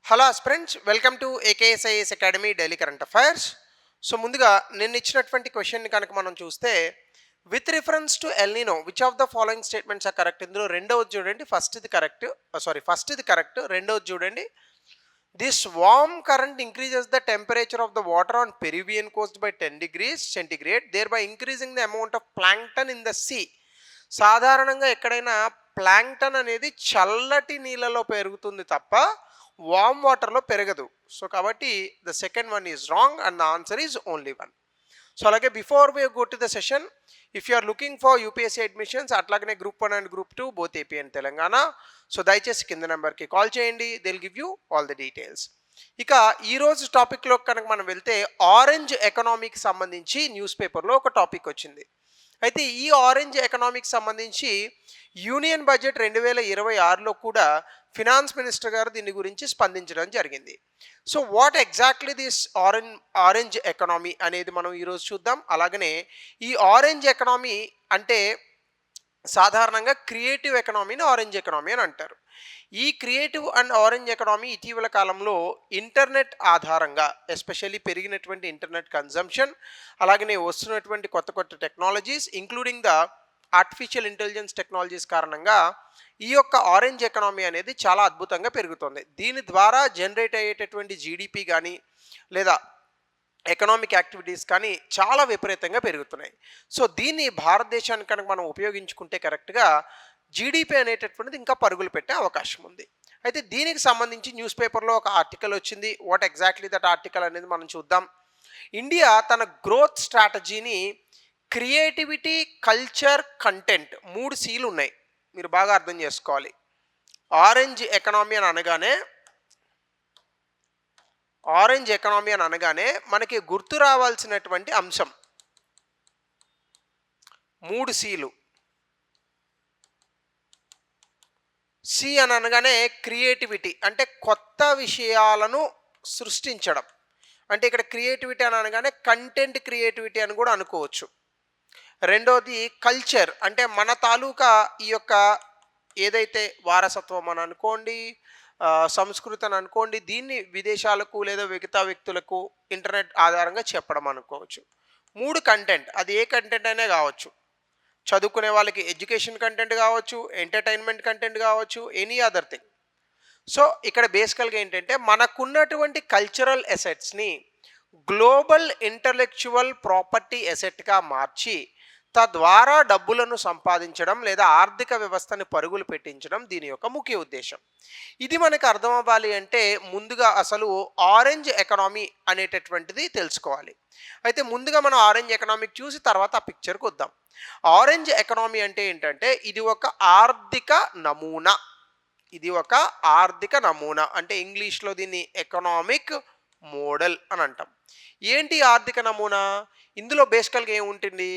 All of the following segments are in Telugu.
Hello friends, welcome to AKSIS academy daily current affairs. So ముందుగా నిన్న ఇచ్చినటువంటి క్వశ్చన్ని కనుక మనం చూస్తే, with reference to El Nino which of the following statements are correct. ఇందులో రెండవది చూడండి, ఫస్ట్ ఇది కరెక్ట్, రెండవది చూడండి. This warm current increases the temperature of the water on Peruvian coast by 10 degrees centigrade, thereby increasing the amount of plankton in the sea. సాధారణంగా ఎక్కడైనా ప్లాంక్టన్ అనేది చల్లటి నీళ్ళలో పెరుగుతుంది తప్ప వామ్ వాటర్లో పెరగదు. సో కాబట్టి the second one is wrong and the answer is only one. So అలాగే before we go to the session, if you are looking for UPSC admissions, అట్లాగనే group 1 and group 2 both AP and Telangana, so దయచేసి కింద నెంబర్కి కాల్ చేయండి, they will give you all the details. ఇక ఈరోజు టాపిక్లో కనుక మనం వెళ్తే, ఆరెంజ్ ఎకనామీకి సంబంధించి న్యూస్ పేపర్లో ఒక టాపిక్ వచ్చింది. అయితే ఈ ఆరెంజ్ ఎకనామీకి సంబంధించి యూనియన్ బడ్జెట్ 2026లో కూడా ఫినాన్స్ మినిస్టర్ గారు దీని గురించి స్పందించడం జరిగింది. So what exactly this orange economy అనేది మనం ఈరోజు చూద్దాం. అలాగనే ఈ ఆరెంజ్ ఎకనామీ అంటే సాధారణంగా క్రియేటివ్ ఎకనామీని ఆరెంజ్ ఎకనామీ అని అంటారు. ఈ క్రియేటివ్ అండ్ ఆరెంజ్ ఎకనామీ ఇటీవల కాలంలో ఇంటర్నెట్ ఆధారంగా, ఎస్పెషల్లీ పెరిగినటువంటి ఇంటర్నెట్ కన్జంప్షన్, అలాగనే వస్తున్నటువంటి కొత్త కొత్త technologies including the artificial intelligence technologies కారణంగా ఈ యొక్క ఆరెంజ్ ఎకనామీ అనేది చాలా అద్భుతంగా పెరుగుతుంది. దీని ద్వారా జనరేట్ అయ్యేటటువంటి జీడిపి కానీ లేదా ఎకనామిక్ యాక్టివిటీస్ కానీ చాలా విపరీతంగా పెరుగుతున్నాయి. సో దీన్ని భారతదేశానికి కనుక మనం ఉపయోగించుకుంటే కరెక్ట్గా జీడిపి అనేటటువంటిది ఇంకా పరుగులు పెట్టే అవకాశం ఉంది. అయితే దీనికి సంబంధించి న్యూస్ పేపర్లో ఒక ఆర్టికల్ వచ్చింది. వాట్ ఎగ్జాక్ట్లీ దట్ ఆర్టికల్ అనేది మనం చూద్దాం. ఇండియా తన గ్రోత్ స్ట్రాటజీని క్రియేటివిటీ, కల్చర్, కంటెంట్ 3 Cలు ఉన్నాయి. మీరు బాగా అర్థం చేసుకోవాలి. ఆరెంజ్ ఎకనామీ అని అనగానే మనకి గుర్తు రావాల్సినటువంటి అంశం 3 Cలు. సి అని అనగానే క్రియేటివిటీ, అంటే కొత్త విషయాలను సృష్టించడం. అంటే ఇక్కడ క్రియేటివిటీ అని అనగానే కంటెంట్ క్రియేటివిటీ అని కూడా అనుకోవచ్చు. రెండోది కల్చర్, అంటే మన తాలూకా ఈ యొక్క ఏదైతే వారసత్వం అని అనుకోండి, సంస్కృతి అని అనుకోండి, దీన్ని విదేశాలకు లేదా మిగతా వ్యక్తులకు ఇంటర్నెట్ ఆధారంగా చెప్పడం అనుకోవచ్చు. 3 కంటెంట్, అది ఏ కంటెంట్ అయినా కావచ్చు. చదువుకునే వాళ్ళకి ఎడ్యుకేషన్ కంటెంట్ కావచ్చు, ఎంటర్టైన్మెంట్ కంటెంట్ కావచ్చు, ఎనీ అదర్ థింగ్. సో ఇక్కడ బేసికల్గా ఏంటంటే మనకున్నటువంటి కల్చరల్ ఎసెట్స్ని గ్లోబల్ ఇంటలెక్చువల్ ప్రాపర్టీ ఎసెట్గా మార్చి తద్వారా డబ్బులను సంపాదించడం లేదా ఆర్థిక వ్యవస్థని పరుగులు పెట్టించడం దీని యొక్క ముఖ్య ఉద్దేశం. ఇది మనకు అర్థం అవ్వాలి అంటే ముందుగా అసలు ఆరెంజ్ ఎకనామీ అనేటటువంటిది తెలుసుకోవాలి. అయితే ముందుగా మనం ఆరెంజ్ ఎకనామీకి చూసి తర్వాత ఆ పిక్చర్కి వద్దాం. ఆరెంజ్ ఎకనామీ అంటే ఏంటంటే ఇది ఒక ఆర్థిక నమూనా. అంటే ఇంగ్లీష్లో దీన్ని ఎకనామిక్ మోడల్ అని అంటాం. ఏంటి ఆర్థిక నమూనా? ఇందులో బేసికల్గా ఏముంటుంది?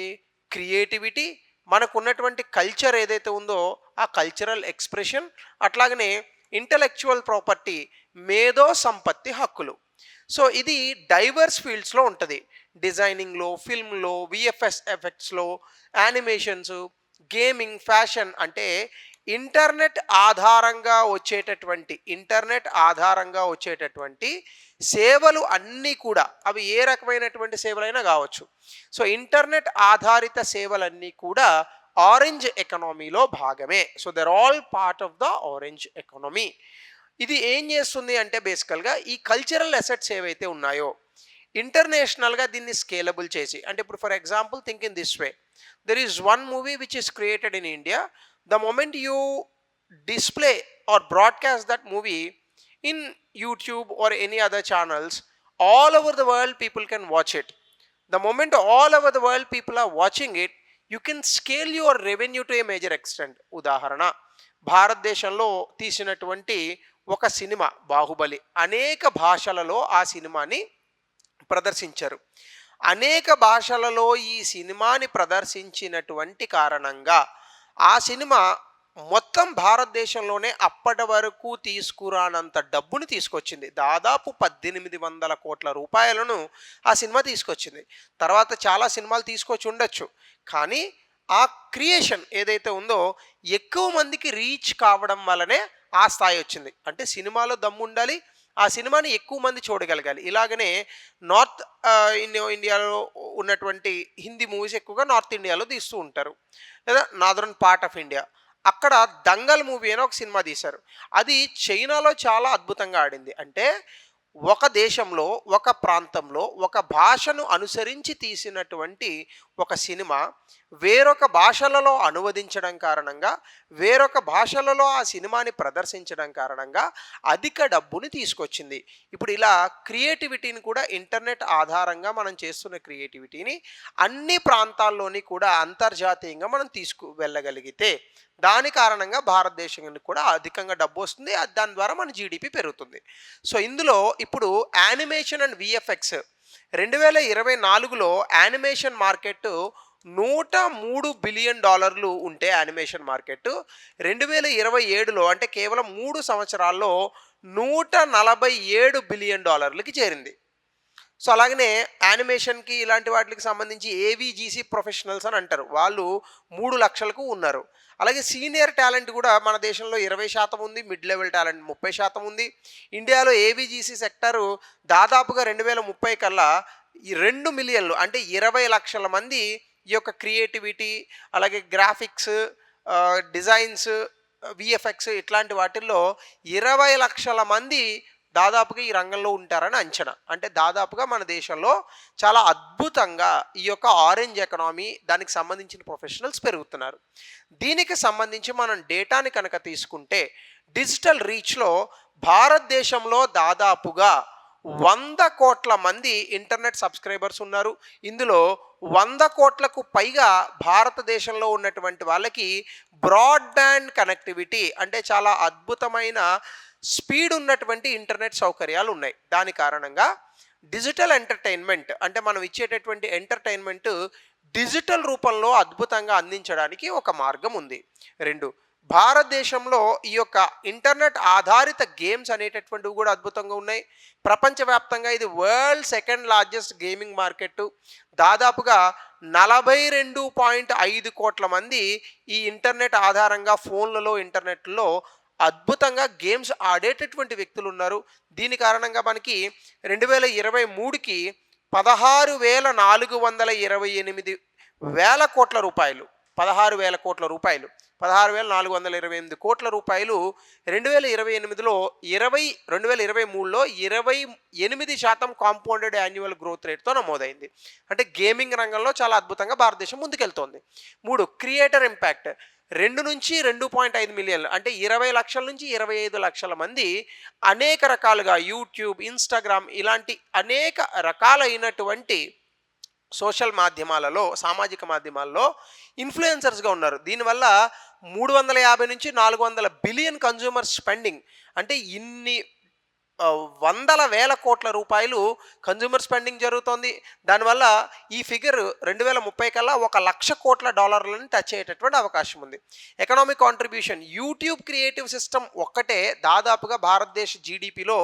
క్రియేటివిటీ, మనకున్నటువంటి కల్చర్ ఏదైతే ఉందో ఆ కల్చరల్ ఎక్స్ప్రెషన్, అట్లాగనే ఇంటలెక్చువల్ ప్రాపర్టీ, మేధో సంపత్తి హక్కులు. సో ఇది డైవర్స్ ఫీల్డ్స్లో ఉంటుంది. డిజైనింగ్లో, ఫిల్మ్లో, విఎఫ్ఎస్ ఎఫెక్ట్స్లో, యానిమేషన్స్, గేమింగ్, ఫ్యాషన్. అంటే ఇంటర్నెట్ ఆధారంగా వచ్చేటటువంటి సేవలు అన్నీ కూడా, అవి ఏ రకమైనటువంటి సేవలైనా కావచ్చు. సో ఇంటర్నెట్ ఆధారిత సేవలన్నీ కూడా ఆరెంజ్ ఎకనామీలో భాగమే. So they're all part of the orange economy. ఇది ఏం చేస్తుంది అంటే బేసికల్గా ఈ కల్చరల్ అసెట్స్ ఏవైతే ఉన్నాయో ఇంటర్నేషనల్గా దీన్ని స్కేలబుల్ చేసి, అంటే ఇప్పుడు for example think in this way, there is one movie which is created in India. The moment you display or broadcast that movie in YouTube or any other channels, all over the world people can watch it. The moment all over the world people are watching it, you can scale your revenue to a major extent. ఉదాహరణ, భారతదేశంలో తీసినటువంటి ఒక సినిమా బాహుబలి, అనేక భాషలలో ఆ సినిమాని ప్రదర్శించారు. అనేక భాషలలో ఈ సినిమాని ప్రదర్శించినటువంటి కారణంగా ఆ సినిమా మొత్తం భారతదేశంలోనే అప్పటి వరకు తీసుకురానంత డబ్బుని తీసుకొచ్చింది. దాదాపు 1800 కోట్ల రూపాయలను ఆ సినిమా తీసుకొచ్చింది. తర్వాత చాలా సినిమాలు తీసుకొచ్చి ఉండొచ్చు, కానీ ఆ క్రియేషన్ ఏదైతే ఉందో ఎక్కువ మందికి రీచ్ కావడం వల్లనే ఆ స్థాయి వచ్చింది. అంటే సినిమాలో దమ్ము ఉండాలి, ఆ సినిమాని ఎక్కువ మంది చూడగలగాలి. ఇలాగనే నార్త్ ఇండియాలో ఉన్నటువంటి హిందీ మూవీస్ ఎక్కువగా నార్త్ ఇండియాలో తీస్తూ ఉంటారు. లేదా నార్దర్న్ పార్ట్ ఆఫ్ ఇండియా. అక్కడ 'దంగల్' మూవీ అని ఒక సినిమా తీశారు. అది చైనాలో చాలా అద్భుతంగా ఆడింది. అంటే ఒక దేశంలో, ఒక ప్రాంతంలో, ఒక భాషను అనుసరించి తీసినటువంటి ఒక సినిమా వేరొక భాషలలో అనువదించడం కారణంగా, వేరొక భాషలలో ఆ సినిమాని ప్రదర్శించడం కారణంగా అధిక డబ్బుని తీసుకొచ్చింది. ఇప్పుడు ఇలా క్రియేటివిటీని కూడా ఇంటర్నెట్ ఆధారంగా మనం చేస్తున్న క్రియేటివిటీని అన్ని ప్రాంతాల్లోని కూడా అంతర్జాతీయంగా మనం వెళ్ళగలిగితే దాని కారణంగా భారతదేశానికి కూడా అధికంగా డబ్బు వస్తుంది. దాని ద్వారా మన జీడిపి పెరుగుతుంది. సో ఇందులో ఇప్పుడు యానిమేషన్ అండ్ విఎఫ్ఎక్స్ 2024లో యానిమేషన్ మార్కెట్ $103 బిలియన్ ఉంటే యానిమేషన్ మార్కెట్ 2027లో అంటే కేవలం 3 సంవత్సరాల్లో $147 బిలియన్ చేరింది. సో అలాగనే యానిమేషన్కి ఇలాంటి వాటికి సంబంధించి ఏవిజీసీ ప్రొఫెషనల్స్ అని అంటారు. వాళ్ళు 3 లక్షలకు ఉన్నారు. అలాగే సీనియర్ టాలెంట్ కూడా మన దేశంలో 20% ఉంది. మిడ్ లెవెల్ టాలెంట్ 30% ఉంది. ఇండియాలో ఏవిజీసీ సెక్టారు దాదాపుగా 2030 కల్లా 2 మిలియన్లు అంటే 20 లక్షల మంది ఈ యొక్క క్రియేటివిటీ, అలాగే గ్రాఫిక్స్, డిజైన్స్, విఎఫ్ఎక్స్ ఇట్లాంటి వాటిల్లో 20 లక్షల మంది దాదాపుగా ఈ రంగంలో ఉంటారని అంచనా. అంటే దాదాపుగా మన దేశంలో చాలా అద్భుతంగా ఈ యొక్క ఆరెంజ్ ఎకనామీ దానికి సంబంధించిన ప్రొఫెషనల్స్ పెరుగుతున్నారు. దీనికి సంబంధించి మనం డేటాని కనుక తీసుకుంటే డిజిటల్ రీచ్లో భారతదేశంలో దాదాపుగా 100 కోట్ల మంది ఇంటర్నెట్ సబ్స్క్రైబర్స్ ఉన్నారు. ఇందులో 100 కోట్లకు పైగా భారతదేశంలో ఉన్నటువంటి వాళ్ళకి బ్రాడ్బ్యాండ్ కనెక్టివిటీ అంటే చాలా అద్భుతమైన స్పీడ్ ఉన్నటువంటి ఇంటర్నెట్ సౌకర్యాలు ఉన్నాయి. దాని కారణంగా డిజిటల్ ఎంటర్టైన్మెంట్ అంటే మనం ఇచ్చేటటువంటి ఎంటర్టైన్మెంట్ డిజిటల్ రూపంలో అద్భుతంగా అందించడానికి ఒక మార్గం ఉంది. 2, భారతదేశంలో ఈ యొక్క ఇంటర్నెట్ ఆధారిత గేమ్స్ అనేటటువంటివి కూడా అద్భుతంగా ఉన్నాయి. ప్రపంచవ్యాప్తంగా ఇది world second largest gaming market. దాదాపుగా 42.5 కోట్ల మంది ఈ ఇంటర్నెట్ ఆధారంగా ఫోన్లలో, ఇంటర్నెట్లో అద్భుతంగా గేమ్స్ ఆడేటటువంటి వ్యక్తులు ఉన్నారు. దీని కారణంగా మనకి 2023కి 16,428 వేల కోట్ల రూపాయలు 16,000 కోట్ల రూపాయలు 16,428 కోట్ల రూపాయలు 2028లో 2023లో 28% కాంపౌండెడ్ యాన్యువల్ గ్రోత్ రేట్తో నమోదైంది. అంటే గేమింగ్ రంగంలో చాలా అద్భుతంగా భారతదేశం ముందుకెళ్తోంది. 3, క్రియేటర్ ఇంపాక్ట్ 2 నుంచి 2.5 మిలియన్లు అంటే 20 లక్షల నుంచి 25 లక్షల మంది అనేక రకాలుగా యూట్యూబ్, ఇన్స్టాగ్రామ్ ఇలాంటి అనేక రకాలైనటువంటి సోషల్ మాధ్యమాలలో, సామాజిక మాధ్యమాల్లో ఇన్ఫ్లుయెన్సర్స్గా ఉన్నారు. దీనివల్ల 350 నుంచి 400 బిలియన్ కన్జ్యూమర్ స్పెండింగ్ అంటే ఇన్ని వందల వేల కోట్ల రూపాయలు కన్జ్యూమర్ స్పెండింగ్ జరుగుతోంది. దానివల్ల ఈ ఫిగర్ 2030 కల్లా $1,00,000 కోట్ల టచ్ అయ్యేటటువంటి అవకాశం ఉంది. Economic contribution YouTube creative system ఒక్కటే దాదాపుగా భారతదేశ జీడిపిలో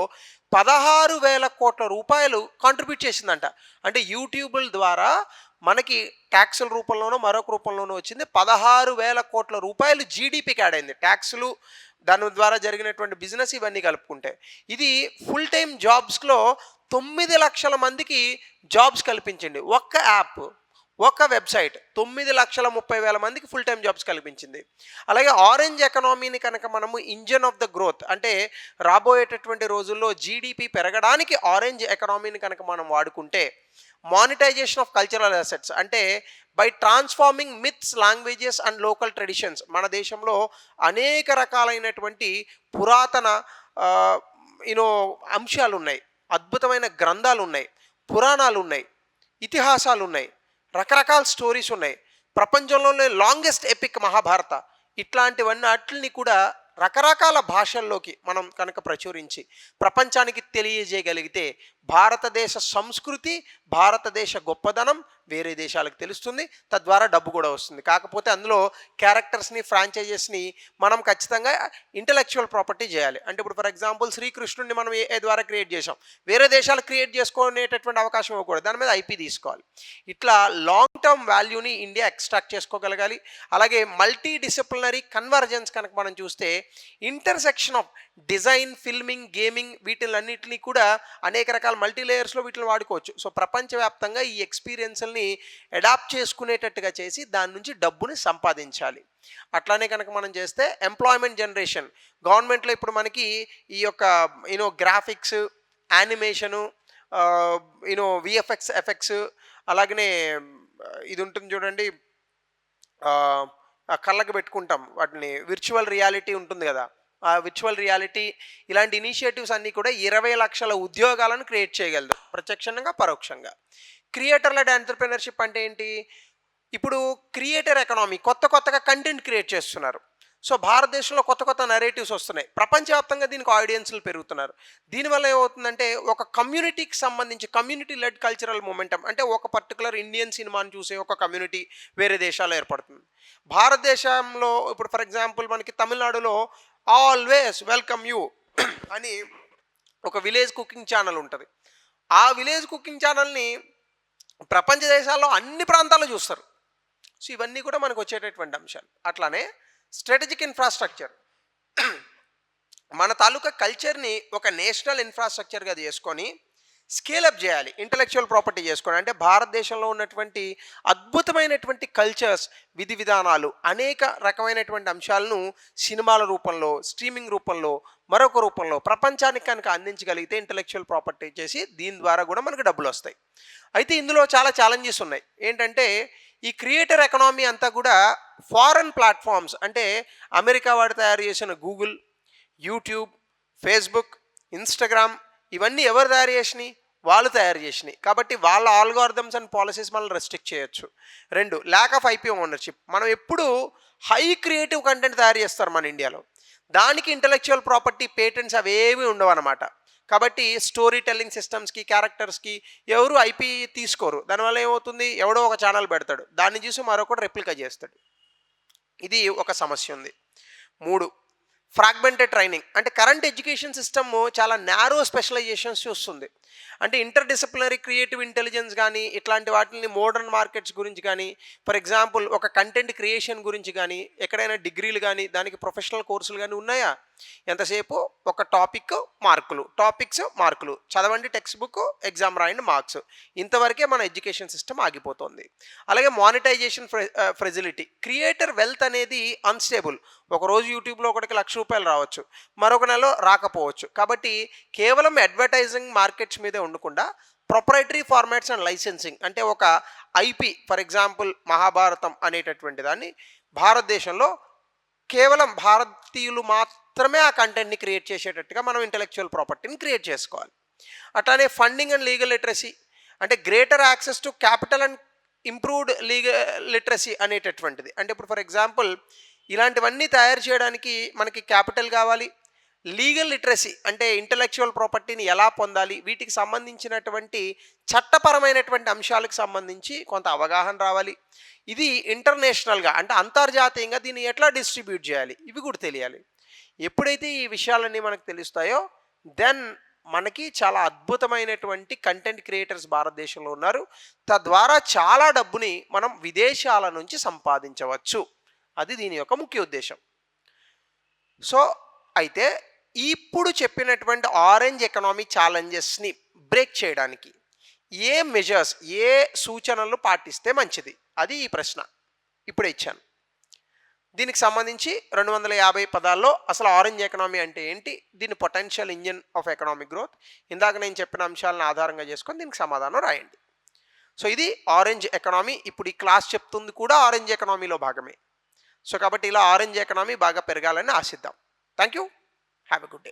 16,000 కోట్ల రూపాయలు కాంట్రిబ్యూట్ చేసిందంట. అంటే యూట్యూబుల ద్వారా మనకి ట్యాక్సుల రూపంలోనో మరొక రూపంలోనో వచ్చింది 16,000 కోట్ల రూపాయలు జీడిపికి యాడ్ అయింది. ట్యాక్సులు, దాని ద్వారా జరిగినటువంటి బిజినెస్ ఇవన్నీ కలుపుకుంటే ఇది ఫుల్ టైం జాబ్స్లో 9 లక్షల మందికి జాబ్స్ కల్పించింది. ఒక్క యాప్, ఒక వెబ్సైట్ 9,30,000 మందికి ఫుల్ టైం జాబ్స్ కల్పించింది. అలాగే ఆరెంజ్ ఎకనామీని కనుక మనము ఇంజన్ ఆఫ్ ద గ్రోత్ అంటే రాబోయేటటువంటి రోజుల్లో జీడిపి పెరగడానికి ఆరెంజ్ ఎకనామీని కనుక మనం వాడుకుంటే మానిటైజేషన్ ఆఫ్ కల్చరల్ అసెట్స్ అంటే by transforming myths, languages and local traditions మన దేశంలో అనేక రకాలైనటువంటి పురాతన అంశాలు ఉన్నాయి, అద్భుతమైన గ్రంథాలు ఉన్నాయి, పురాణాలు ఉన్నాయి, ఇతిహాసాలు ఉన్నాయి, రకరకాల స్టోరీస్ ఉన్నాయి. ప్రపంచంలోనే లాంగెస్ట్ ఎపిక్ మహాభారత ఇట్లాంటివన్నీ అట్లని కూడా రకరకాల భాషల్లోకి మనం కనుక ప్రచురించి ప్రపంచానికి తెలియజేయగలిగితే భారతదేశ సంస్కృతి, భారతదేశ గొప్పదనం వేరే దేశాలకు తెలుస్తుంది. తద్వారా డబ్బు కూడా వస్తుంది. కాకపోతే అందులో క్యారెక్టర్స్ని, ఫ్రాంచైజెస్ని మనం ఖచ్చితంగా ఇంటలెక్చువల్ ప్రాపర్టీ చేయాలి. అంటే ఇప్పుడు ఫర్ ఎగ్జాంపుల్ శ్రీకృష్ణుడిని మనం ఏ ద్వారా క్రియేట్ చేసాం, వేరే దేశాలు క్రియేట్ చేసుకునేటటువంటి అవకాశం ఇవ్వకూడదు. దాని మీద ఐపీ తీసుకోవాలి. ఇట్లా లాంగ్ టర్మ్ వాల్యూని ఇండియా ఎక్స్ట్రాక్ట్ చేసుకోగలగాలి. అలాగే మల్టీ డిసిప్లినరీ కన్వర్జెన్స్ కనుక మనం చూస్తే intersection of design, filming, gaming వీటిలన్నిటిని కూడా అనేక రకాల మల్టీ లేయర్స్లో వీటిని వాడుకోవచ్చు. సో ప్రపంచవ్యాప్తంగా ఈ ఎక్స్పీరియన్స్‌ల్ని అడాప్ట్ చేసుకునేటట్టుగా చేసి దాని నుంచి డబ్బుని సంపాదించాలి. అట్లానే కనుక మనం చేస్తే ఎంప్లాయ్మెంట్ జనరేషన్, గవర్నమెంట్‌లో ఇప్పుడు మనకి ఈ యొక్క గ్రాఫిక్స్, యానిమేషను, విఎఫ్ఎక్స్ ఎఫెక్ట్స్, అలాగనే ఇది ఉంటుంది చూడండి, కళ్ళకి పెట్టుకుంటాం వాటిని, విర్చువల్ రియాలిటీ ఉంటుంది కదా, ఆ విర్చువల్ రియాలిటీ ఇలాంటి ఇనిషియేటివ్స్ అన్నీ కూడా 20 లక్షల ఉద్యోగాలను క్రియేట్ చేయగలదు, ప్రత్యక్షంగా పరోక్షంగా. క్రియేటర్ లెడ్ ఎంటర్‌ప్రెన్యూర్‌షిప్ అంటే ఏంటి? ఇప్పుడు క్రియేటర్ ఎకనామీ, కొత్తగా కంటెంట్ క్రియేట్ చేస్తున్నారు. సో భారతదేశంలో కొత్త నరేటివ్స్ వస్తున్నాయి, ప్రపంచవ్యాప్తంగా దీనికి ఆడియన్స్లు పెరుగుతున్నారు. దీనివల్ల ఏమవుతుందంటే ఒక కమ్యూనిటీకి సంబంధించి కమ్యూనిటీ లెడ్ కల్చరల్ మొమెంటం, అంటే ఒక పర్టికులర్ ఇండియన్ సినిమాని చూసే ఒక కమ్యూనిటీ వేరే దేశాల్లో ఏర్పడుతుంది. భారతదేశంలో ఇప్పుడు ఫర్ ఎగ్జాంపుల్ మనకి తమిళనాడులో ఆల్వేస్ వెల్కమ్ యూ అని ఒక విలేజ్ కుకింగ్ ఛానల్ ఉంటుంది. ఆ విలేజ్ కుకింగ్ ఛానల్ని ప్రపంచ దేశాల్లో అన్ని ప్రాంతాల్లో చూస్తారు. సో ఇవన్నీ కూడా మనకు వచ్చేటటువంటి అంశాలు. అట్లానే స్ట్రాటజిక్ ఇన్ఫ్రాస్ట్రక్చర్, మన తాలూకా కల్చర్ని ఒక నేషనల్ ఇన్ఫ్రాస్ట్రక్చర్గా చేసుకొని స్కేలప్ చేయాలి, ఇంటలెక్చువల్ ప్రాపర్టీ చేసుకొని. అంటే భారతదేశంలో ఉన్నటువంటి అద్భుతమైనటువంటి కల్చర్స్, విధి విధానాలు, అనేక రకమైనటువంటి అంశాలను సినిమాల రూపంలో, స్ట్రీమింగ్ రూపంలో, మరొక రూపంలో ప్రపంచానికి కనుక అందించగలిగితే ఇంటలెక్చువల్ ప్రాపర్టీ చేసి దీని ద్వారా కూడా మనకు డబ్బులు వస్తాయి. అయితే ఇందులో చాలా ఛాలెంజెస్ ఉన్నాయి. ఏంటంటే ఈ క్రియేటర్ ఎకనామీ అంతా కూడా ఫారెన్ ప్లాట్ఫామ్స్, అంటే అమెరికా వాడు తయారు చేసిన గూగుల్, యూట్యూబ్, ఫేస్బుక్, ఇన్స్టాగ్రామ్ ఇవన్నీ ఎవరు తయారు చేసినాయి? వాళ్ళు తయారు చేసినాయి. కాబట్టి వాళ్ళ ఆల్గారిథమ్స్ అండ్ పాలసీస్ మనల్ని రెస్ట్రిక్ట్ చేయొచ్చు. 2, ల్యాక్ ఆఫ్ ఐపీ ఓనర్షిప్. మనం ఎప్పుడు హై క్రియేటివ్ కంటెంట్ తయారు చేస్తారు మన ఇండియాలో, దానికి ఇంటలెక్చువల్ ప్రాపర్టీ, పేటెంట్స్ అవేవి ఉండవు అన్నమాట. కాబట్టి స్టోరీ టెల్లింగ్ సిస్టమ్స్కి, క్యారెక్టర్స్కి ఎవరు ఐపీ తీసుకోరు. దానివల్ల ఏమవుతుంది? ఎవడో ఒక ఛానల్ పెడతాడు, దాన్ని చూసి మరొకటి రెప్లికా చేస్తాడు. ఇది ఒక సమస్య ఉంది. 3, ఫ్రాగ్మెంటెడ్ ట్రైనింగ్, అంటే కరెంట్ ఎడ్యుకేషన్ సిస్టమ్ చాలా నారో స్పెషలైజేషన్స్ చూస్తుంది. అంటే ఇంటర్ డిసిప్లినరీ క్రియేటివ్ ఇంటెలిజెన్స్ కానీ ఇట్లాంటి వాటిని మోడర్న్ మార్కెట్స్ గురించి కానీ, ఫర్ ఎగ్జాంపుల్ ఒక కంటెంట్ క్రియేషన్ గురించి కానీ ఎక్కడైనా డిగ్రీలు కానీ దానికి ప్రొఫెషనల్ కోర్సులు కానీ ఉన్నాయా? ఎంతసేపు ఒక టాపిక్స్ మార్కులు చదవండి, టెక్స్ట్ బుక్, ఎగ్జామ్ రాయండి, మార్క్స్, ఇంతవరకే మన ఎడ్యుకేషన్ సిస్టమ్ ఆగిపోతుంది. అలాగే మానిటైజేషన్ ఫెసిలిటీ, క్రియేటర్ వెల్త్ అనేది అన్స్టేబుల్. ఒకరోజు యూట్యూబ్లో ఒకటికి ₹1,00,000 రావచ్చు, మరొక నెలలో రాకపోవచ్చు. కాబట్టి కేవలం అడ్వర్టైజింగ్ మార్కెట్స్ మీదే ఉండకుండా ప్రొప్రైటరీ ఫార్మాట్స్ అండ్ లైసెన్సింగ్, అంటే ఒక ఐపీ, ఫర్ ఎగ్జాంపుల్ మహాభారతం అనేటటువంటి దాన్ని భారతదేశంలో కేవలం భారతీయులు మాత్రమే ఆ కంటెంట్ని క్రియేట్ చేసేటట్టుగా మనం ఇంటలెక్చువల్ ప్రాపర్టీని క్రియేట్ చేసుకోవాలి. అట్లానే ఫండింగ్ అండ్ లీగల్ లిటరసీ, అంటే greater access to capital and improved legal literacy అనేటటువంటిది. అంటే ఇప్పుడు ఫర్ ఎగ్జాంపుల్ ఇలాంటివన్నీ తయారు చేయడానికి మనకి క్యాపిటల్ కావాలి, లీగల్ లిటరసీ అంటే ఇంటలెక్చువల్ ప్రాపర్టీని ఎలా పొందాలి, వీటికి సంబంధించినటువంటి చట్టపరమైనటువంటి అంశాలకు సంబంధించి కొంత అవగాహన రావాలి. ఇది ఇంటర్నేషనల్గా అంటే అంతర్జాతీయంగా దీన్ని ఎట్లా డిస్ట్రిబ్యూట్ చేయాలి, ఇవి కూడా తెలియాలి. ఎప్పుడైతే ఈ విషయాలన్నీ మనకు తెలుస్తాయో దెన్ మనకి చాలా అద్భుతమైనటువంటి కంటెంట్ క్రియేటర్స్ భారతదేశంలో ఉన్నారు. తద్వారా చాలా డబ్బుని మనం విదేశాల నుంచి సంపాదించవచ్చు. అది దీని యొక్క ముఖ్య ఉద్దేశం. సో అయితే ఇప్పుడు చెప్పినటువంటి ఆరెంజ్ ఎకనామీ ఛాలెంజెస్ని బ్రేక్ చేయడానికి ఏ మెజర్స్, ఏ సూచనలు పాటిస్తే మంచిది, అది ఈ ప్రశ్న ఇప్పుడే ఇచ్చాను. దీనికి సంబంధించి 250 పదాల్లో అసలు ఆరెంజ్ ఎకనామీ అంటే ఏంటి, దీని potential engine of economic growth, ఇందాక నేను చెప్పిన అంశాలను ఆధారంగా చేసుకొని దీనికి సమాధానం రాయండి. సో ఇది ఆరెంజ్ ఎకనామీ. ఇప్పుడు ఈ క్లాస్ చెప్తుంది కూడా ఆరెంజ్ ఎకనామీలో భాగమే. సో కాబట్టి ఇలా ఆరెంజ్ ఎకనామీ బాగా పెరగాలని ఆశిద్దాం. Thank you. Have a good day.